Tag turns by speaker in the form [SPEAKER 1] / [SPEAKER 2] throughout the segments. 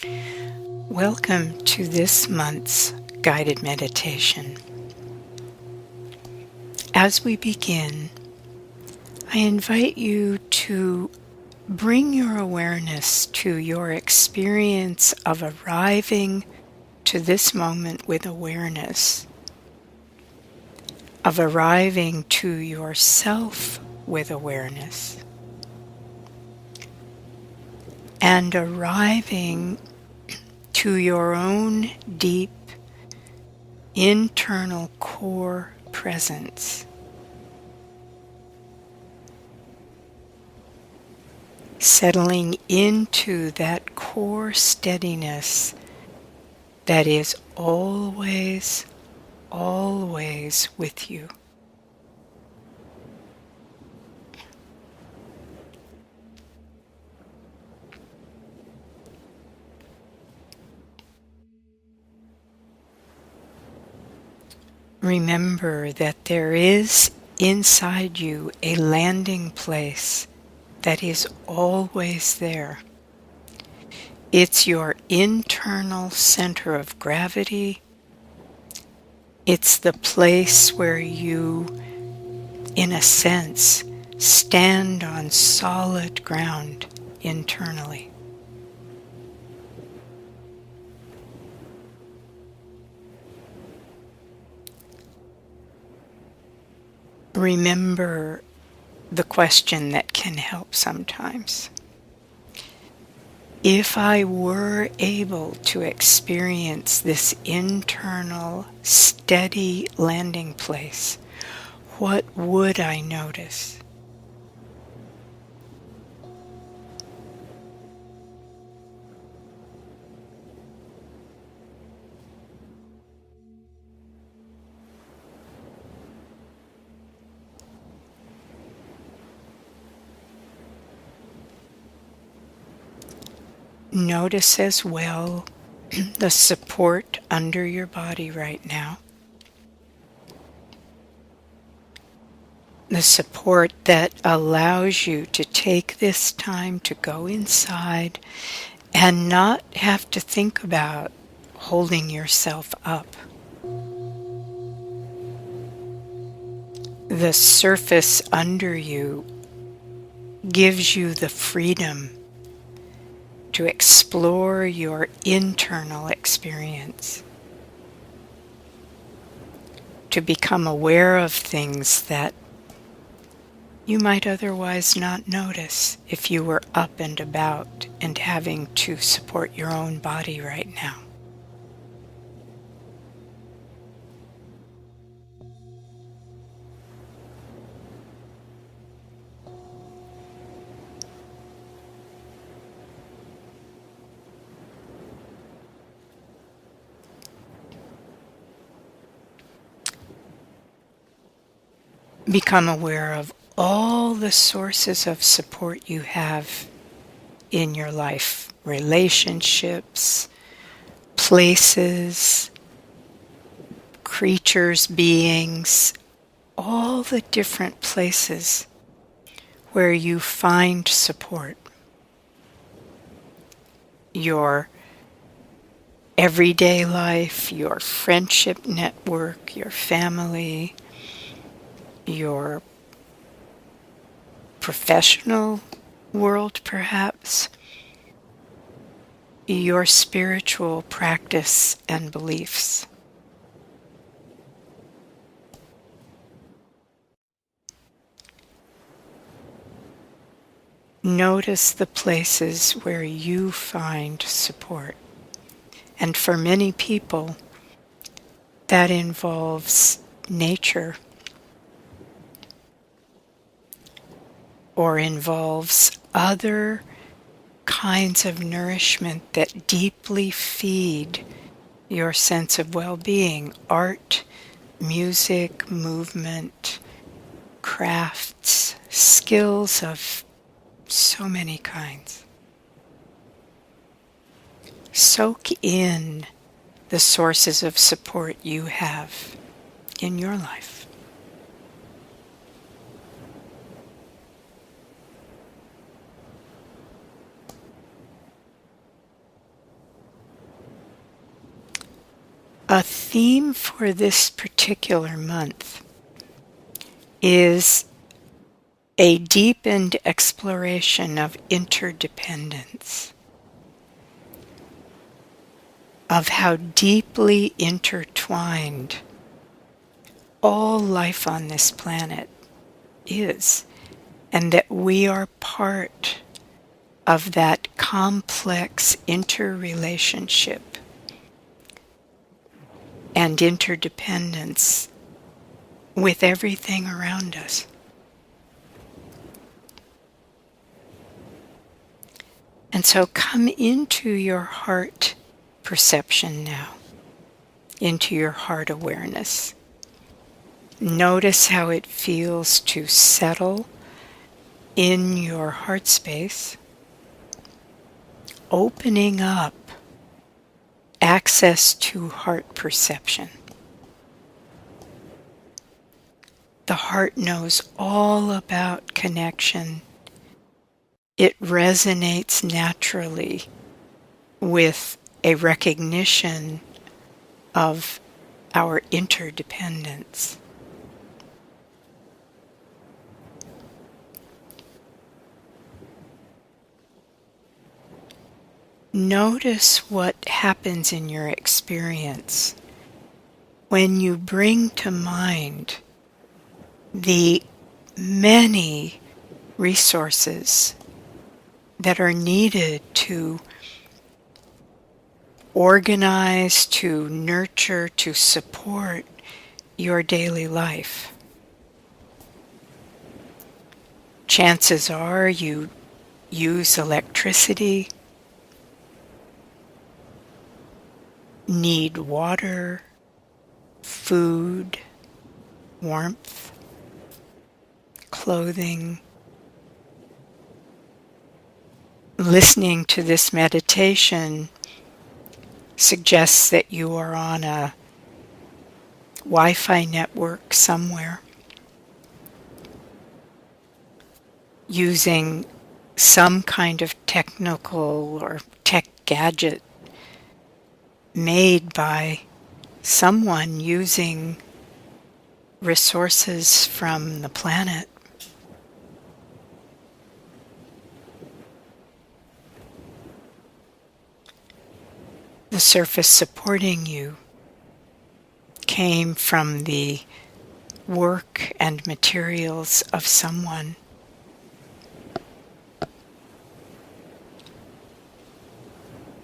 [SPEAKER 1] Welcome to this month's guided meditation. As we begin, I invite you to bring your awareness to your experience of arriving to this moment with awareness, of arriving to yourself with awareness, and arriving to your own deep internal core presence. Settling into that core steadiness that is always, always with you. Remember that there is inside you a landing place that is always there. It's your internal center of gravity. It's the place where you, in a sense, stand on solid ground internally. Remember the question that can help sometimes. If I were able to experience this internal, steady landing place, what would I notice? Notice as well the support under your body right now. The support that allows you to take this time to go inside and not have to think about holding yourself up. The surface under you gives you the freedom to explore your internal experience, to become aware of things that you might otherwise not notice if you were up and about and having to support your own body right now. Become aware of all the sources of support you have in your life, relationships, places, creatures, beings, all the different places where you find support. Your everyday life, your friendship network, your family, your professional world perhaps, your spiritual practice and beliefs. Notice the places where you find support. And for many people, that involves nature or involves other kinds of nourishment that deeply feed your sense of well-being. Art, music, movement, crafts, skills of so many kinds. Soak in the sources of support you have in your life. A theme for this particular month is a deepened exploration of interdependence, of how deeply intertwined all life on this planet is, and that we are part of that complex interrelationship and interdependence with everything around us. And so come into your heart perception now, into your heart awareness. Notice how it feels to settle in your heart space, opening up access to heart perception. The heart knows all about connection. It resonates naturally with a recognition of our interdependence. Notice what happens in your experience when you bring to mind the many resources that are needed to organize, to nurture, to support your daily life. Chances are you use electricity, need water, food, warmth, clothing. Listening to this meditation suggests that you are on a Wi-Fi network somewhere, using some kind of technical or tech gadget made by someone using resources from the planet. The surface supporting you came from the work and materials of someone.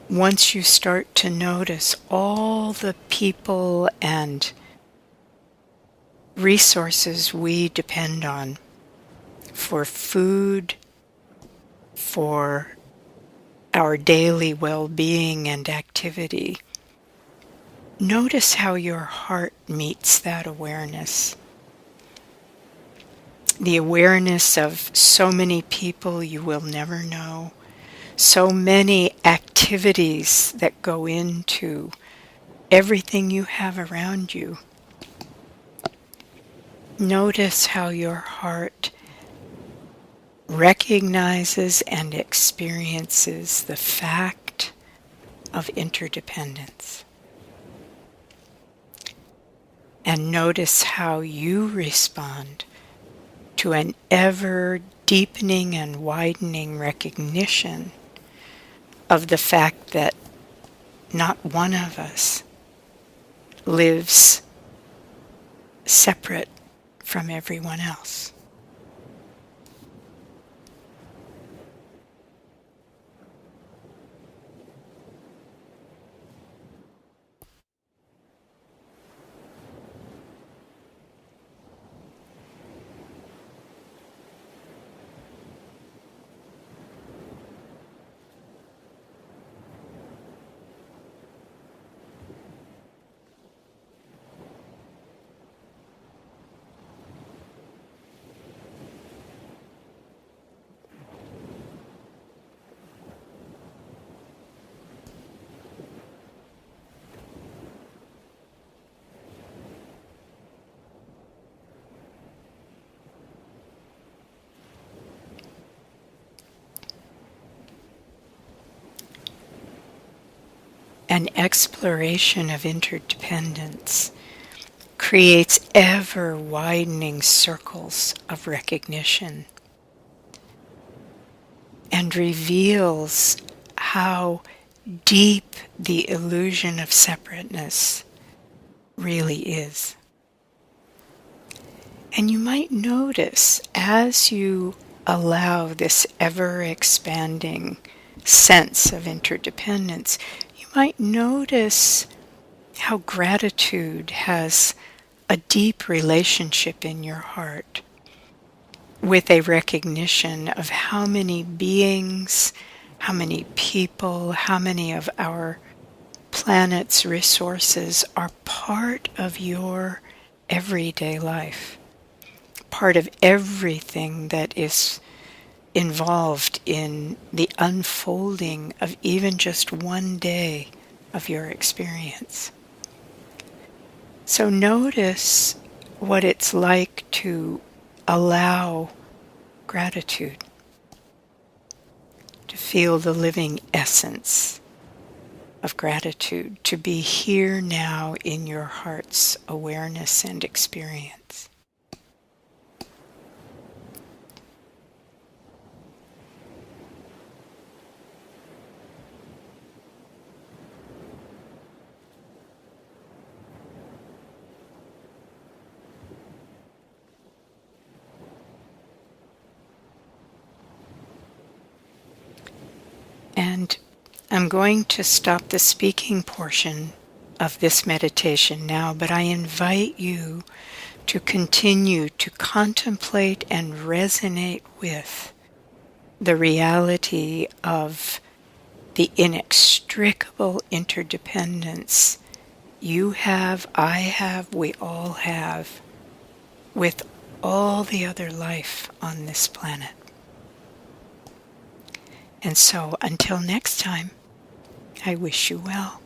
[SPEAKER 1] Once you start to notice all the people and resources we depend on for food, for our daily well-being and activity, notice how your heart meets that awareness. The awareness of so many people you will never know, so many activities that go into everything you have around you. Notice how your heart recognizes and experiences the fact of interdependence. And notice how you respond to an ever deepening and widening recognition of the fact that not one of us lives separate from everyone else. and exploration of interdependence creates ever-widening circles of recognition and reveals how deep the illusion of separateness really is. And you might notice as you allow this ever-expanding sense of interdependence, you might notice how gratitude has a deep relationship in your heart with a recognition of how many beings, how many people, how many of our planet's resources are part of your everyday life, part of everything that is involved in the unfolding of even just one day of your experience. So notice what it's like to allow gratitude, to feel the living essence of gratitude, to be here now in your heart's awareness and experience. And I'm going to stop the speaking portion of this meditation now, but I invite you to continue to contemplate and resonate with the reality of the inextricable interdependence you have, I have, we all have with all the other life on this planet. And so until next time, I wish you well.